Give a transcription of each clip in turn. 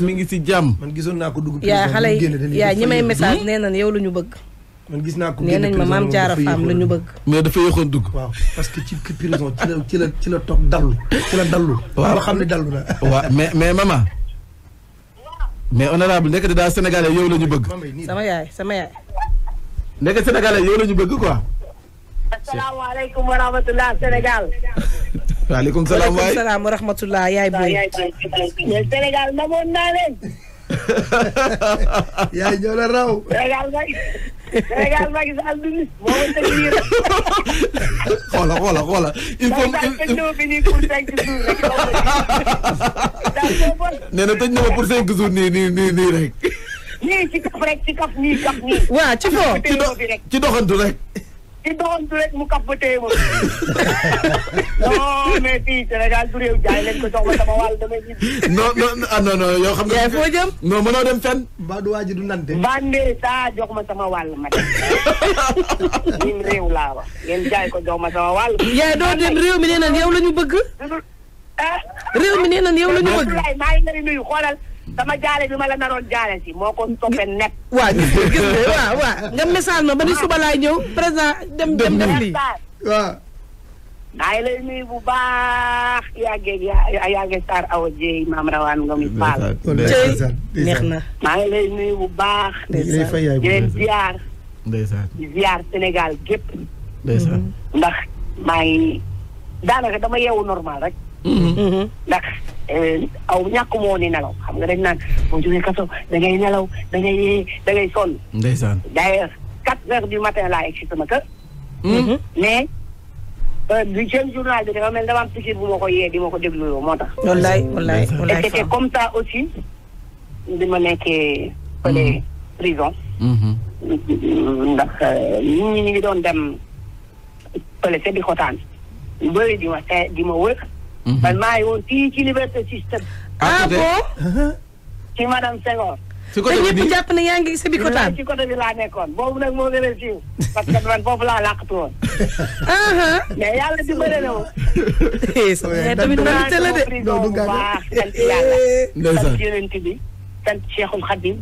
mi ngi ci jàmm. man gisoon naa ko dugg. yaa xale yaa ñi may message nee nañ yow la ñu bëgg. man gis naa ko nee nañ ma Mame Diarra Fam la ñu bëgg. mais dafa yéexoon dugg. waaw parce que ci prison ci la toog dallu. ci la dallu. waaw xam ne dallu na. waaw mais maman. mais honorable nekk daal sénégalais yow la ñu bëgg. sama yaay. nekk sénégalais yow la ñu bëgg quoi. asalaamaaleykum wa rahmatulah Sénégal. waaleykum salaam waay waaleykum salaam wa rahmatulah yaay booy. mais Sénégal namoon naa leen. yaay ñoo la raw. Sénégal Macky Sall du nit moo ma tëj lii rek. xoola il faut nee na tëj na ma pour 5 jours nii rek. nii ci kaf rek ci kaf nii. waa ci foo ci doxantu rek. ci doxantu rek mu kaf ba téye ma. non mais fii Sénégal du réew jaay leen ko jox ma sama wàll damay gis. non yow xam nga. yaay foo jëm. non mënoo dem fenn. mbaa du waa ji du nante. bande saa jox ma sama wàll ma dem. ñun réew laa wax ngeen jaay ko jox ma sama wàll. yaay doo dem réew mi nee nañ yow la ñu bëgg. réew mi nee nañ yow la ñu bëgg. maa ngi leen di nuyu xoolal sama jaale bi ma la naroon jaale si moo ko toppee net. waa gis nga waaw nga message ma ba ni suba laay ñëw président dem lii. waaw. maa ngi lay nuyu bu baax yàggee Sarr Awa Dieye maam rawaan nga mi Fall. neex na. maa ngi lay nuyu bu baax. ndeysaan di leen ziar. ndeysaan di ziar Sénégal gépp. ndeysaan ndax maa ngi daanaka dama yeewu normal rek. ndax aw ñàkk moo ni nelaw xam nga dañ naan boo jógee kaso da ngay nelaw da ngay sonn. ndeysaan d'ailleurs 4 heures du matin laa egg si sama kër. mais du seen journal bi dafa mel dama am piqûre bu ma ko yee di ma ko déglu moo tax. wallaay et c'était comme ça aussi di ma nekkee fële prison. ndax nit ñi ngi doon dem fële sa di xotaan lu bëri di ma wër. man maa ngi woon fii ci Liberté 6. ah bon. ci madame Senghor. ci côté bi ñëpp jàpp ne yaa ngi sa bi ko taan. ci côté bi laa nekkoon boobu nag moo gën a siiw parce que man foofu laa làqatu woon. mais yàlla dimbale na ma. mais tamit man teel a de. prison bu baax sant yàlla. sant yonent bi sant Cheikhul Khadim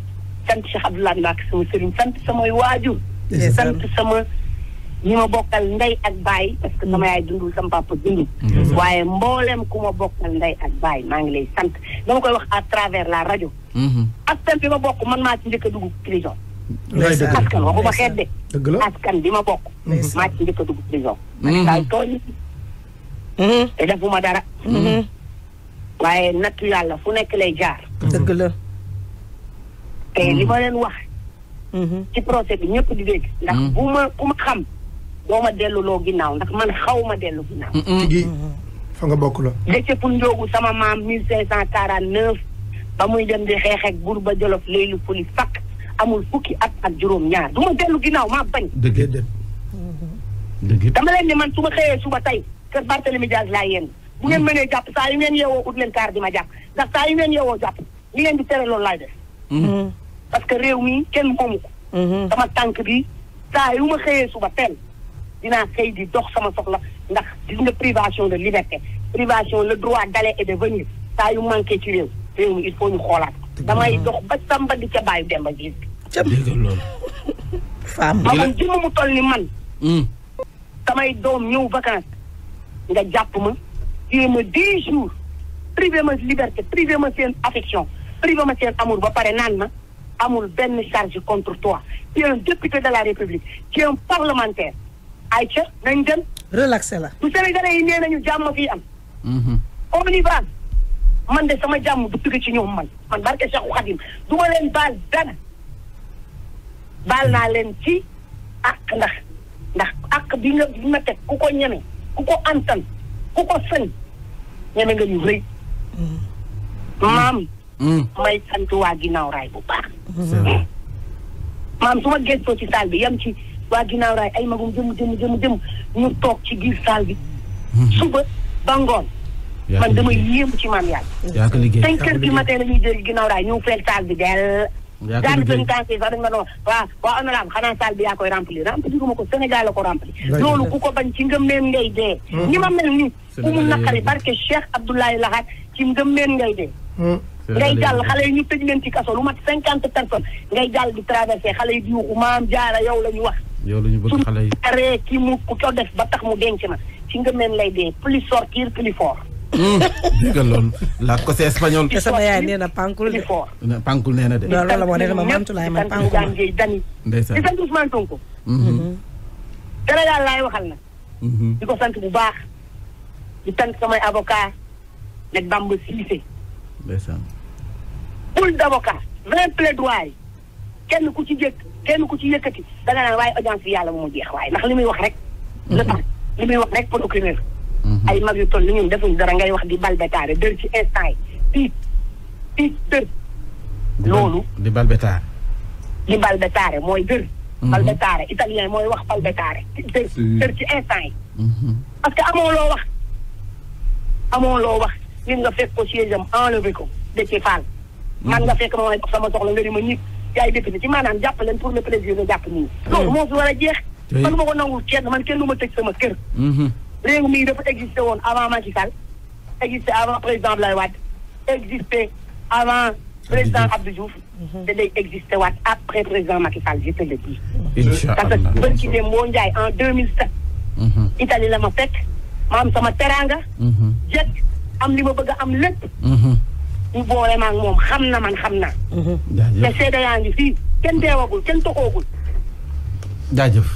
sant Cheikh Abdoulaye Mbacke sama sëriñ sant samay waajur. sant sama ñi ma bokkal ndey ak baay parce que sama yaay dundul sama papa dundul. waaye mboolem ku ma bokkal ndey ak baay maa ngi lay sant dama koy wax à travers la rajo. askan bi ma bokk man maa ci njëkk a dugg prison. askan waxuma xeet de. dëgg la askan bi ma bokk. maa ci njëkk a dugg prison. man daal tooñ. te defuma dara. waaye nattu yàlla fu nekk lay jaar. dëgg la. te li ma leen wax. ci procès bi ñëpp di dégg. ndax ku ma xam. doo ma delluloo ginnaaw ndax man xaw ma dellu ginnaaw. tigi fa nga bokk la. dëcc pour njóogu sama maam 1549 ba muy dem di xeex ak buur ba Jolof léegi fuli fakk amul fukki at ak juróom-ñaar du ma dellu ginnaaw maa bañ. dëgg dama leen ni man su ma xëyee suba tey kër Barthélemy Diaz laa yéen bu ngeen mënee jàpp saa yu ngeen yeewoo ut leen kaar di ma jàpp ndax saa yu ngeen yeewoo jàpp li ngeen di tere loolu laay def. parce que réew mi kenn moomu ko. sama tànk bi saa yu ma xëyee suba teel. dinaa xëy di dox sama soxla ndax gis nga privation de liberté privation le droit d'aller et de venir saa yu manqué ci réew mi il faut ñu xoolaat damay dox ba samba di ca bàyyi demba gis ca dégg loolu femme ma moom jëmm mu toll ni man samay doom ñëw vacances nga jàpp ma téye ma 10 jours privé ma liberté privé ma seen affection privé ma seen amour ba pare naan ma amul benn charge contre toi tu es un député de la République tu es un parlementaire Aïcha nañ dem. relaxé la. su Sénégalais yi nee nañu jàmm fii am. on y va man de sama jàmm du jóge ci ñoom man barke Cheikhou Khadim du ma leen baal dara baal naa leen ci àq ndax àq bi ma teg ku ko ñeme ku ko antan ku ko sëñ ñeme nga ñu rëy. maam. may sant waa ginnaaw raay bu baax. maam su ma gëstoo ci salle bi yam ci. waa ginnaaw raay ay magum jëm ñu toog ci biir salle bi. suba ba ngoon. man dama yéemu ci maam yàlla. yaa ko liggéey 5 heures du matin la ñuy jël ginnaaw raay ñu feel salle bi del. yaa ko liggéey sax dañ ma doon waa honorable xanaa salle bi yaa koy remplir ma ko Sénégal la ko remplir. loolu ku ko bañ ci ngëmeen ngay dee. ñi ma mel nii ku mu naqari barke Cheikh Abdoulaye Lahat ci ngëmeen ngay dee. ngay jàll xale yi ñu tëj leen ci kaso lu mat 50 personnes ngay jàll di traversé xale yi di yuuxu Mame Diarra yow la ñu wax. yow la ñu bëgg xale yi. aree ki mu ku ko def ba tax mu denc ma ci ngëmeen lay dee plus sortir plus fort. dégg nga loolu la côté espagnol. te sama yaay nee na pankul de. pankul nee na de. loolu la moo ne ma Mantoulaye man pankul ma. ndeysaan di sant Ousmane Sonko. Sénégal laay waxal na. di ko sant bu baax. di sant samay avocat nag Bamba Cissé. ndeysaan. pool d'avocat 20 plaidoyer kenn ku ci yëkkati da nga naan waaye audience bi yàlla mu jeex waaye ndax li muy wax rek. le temps li muy wax rek procureur. ay mag yu toll ni ñun defuñ dara ngay wax di balbetaare dër ci instant yi tiit dër. loolu di balbetaare. di balbetaare mooy dër. balbetaare italien mooy wax balbetaare dër ci instant yi. parce que amoo loo wax nit nga fekk ko siège am enlevé ko de ci faal. man nga fekk ma sama soxla nga ni ma nit yaay député ci maanaam jàpp leen pour le plaisir nga jàpp nii. loolu moo fi war a jeex. man ma ko nangul kenn du ma tëj sama kër. réew mi dafa existé woon avant Macky Sall existé avant président Abdoulaye Wade existé avant président Abdou Diouf te day existé waat après président Macky Sall je te le dis. parce que bërki dem moo njaay en 2007 Italie la ma fekk ma am sama teraanga jet am li ma bëgg a am lépp ñu boole ma ak moom xam na man xam naa te seede yaa ngi fii kenn deewagul kenn toxoogul. jaajëf.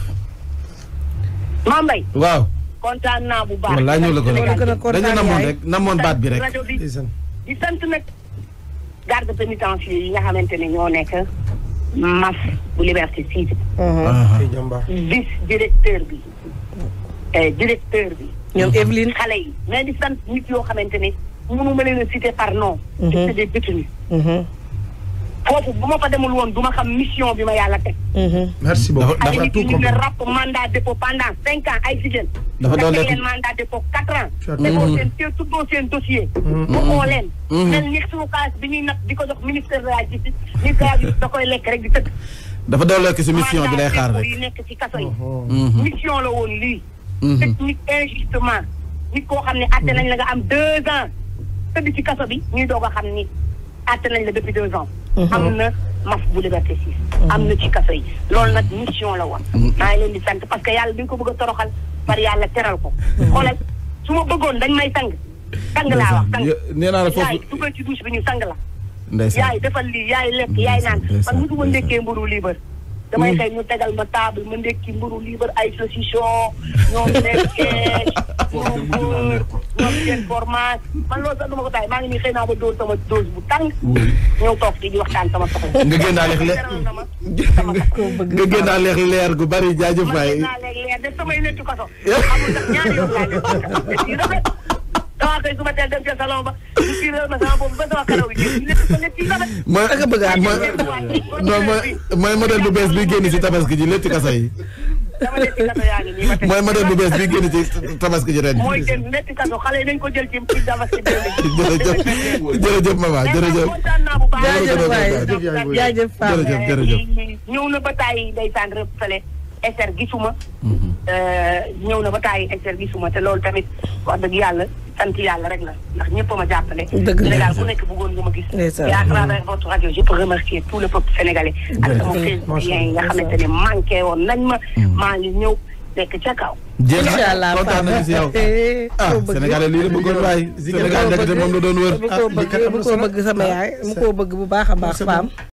Mame Mbaye. waaw. kontaan naa bu baax. wallaahi ñëw la ko dañu namoon rek namoon baat bi rek. rajo bi di sant nag garde pénitentiaire yi nga xamante ne ñoo nekk MAF bu Liberté 6. vice directeur bi. directeur bi. ñoom Evelyne xale yi mais di sant nit yoo xamante ne mënu ma leen a citer par nom. c'est des détenus. foofu bu ma fa demul woon du ma xam mission bi ma yàlla teg. merci beaucoup ay nit ñu ne rap mandat dépôt pendant 5 ans ay jigéen. dafa doon leen mandat dépôt 4 ans. defoo seen tuddoo seen dossier. waxoo leen. mel ni suñu xaalis bi ñuy nag di ko jox ministère de la justice ministère de la justice da koy lekk rek di tëdd. dafa doon lekk si mission bi lay xaar rek. yi nekk ci kaso yi. mission la woon lii. technique injustement nit koo xam ne atte nañ la nga am 2 ans tëdd ci kaso bi ñuy doog a xam ni atte nañ la depuis 2 ans. am na MAF bu Liberté 6. am na ci kaso yi loolu nag mission la woon. maa ngi leen di sant parce que yàlla bi nga ko bëgg a toroxal par yàlla teral ko. xoolal su ma bëggoon dañ may sang. sang laa wax sang. nee naa la foofu yaay dugal ci douche bi ñu sang la. ndeysaan yaay defal lii yaay lekk yaay naan man mosuma ndekkee mburu liibar. damay xëy ñu tegal ma table ma ndekki mburu liibar ay saucisson ñoom nekkee ñoom beurre ñoom seen fromage man loolu sax du ma ko taay maa ngi nii xëy naa ba dóor sama dose bu tàng. ñëw toog ci di waxtaan sama soxla. nga génnaaleeg leer gu bari jaajëf waay. ma génnaaleeg leer def samay lettu kaso. amul sax ñaari yoon laay def yu rafet. damaa koy suba teel dem ca salon ba ñu tiiral ma sama boobu ba sama karaw yi ñu lettu ko lettu yu rafet. mooy modèle bu bees bi génn ci tabaski ji letti kaso yi. dama letti kaso yaa ngi nii ma teg. mooy modèle bu bees bi génn ci tabaski ji ren. mooy génn letti kaso xale yi dañ ko jël ci tabaski bi. jërëjëf maman jërëjëf. kontaan naa bu baax. jaajëf Fam jërëjëf. ñëw na ba taay ndeysaan rëbb fële SR gisuma. ñëw na ba taay SR gisuma te loolu tamit wax dëgg yàlla sant yàlla rek la ndax ñëpp a ma jàppale. dëgg la Sénégal ku nekk bëggoon nga ma gis. et à travers votre radio je peux remercier tout le peuple sénégalais. ak sama facebookien yi nga xamante ne manqué woon nañ ma. maa ngi ñëw nekk ca kaw. incha allah kontaan nañu si yow. Sénégalais lii la bëggoon waay. Sénégal nekk te moom la doon wër. mu koo bëgg sama yaay mu koo bëgg bu baax a baax Fam.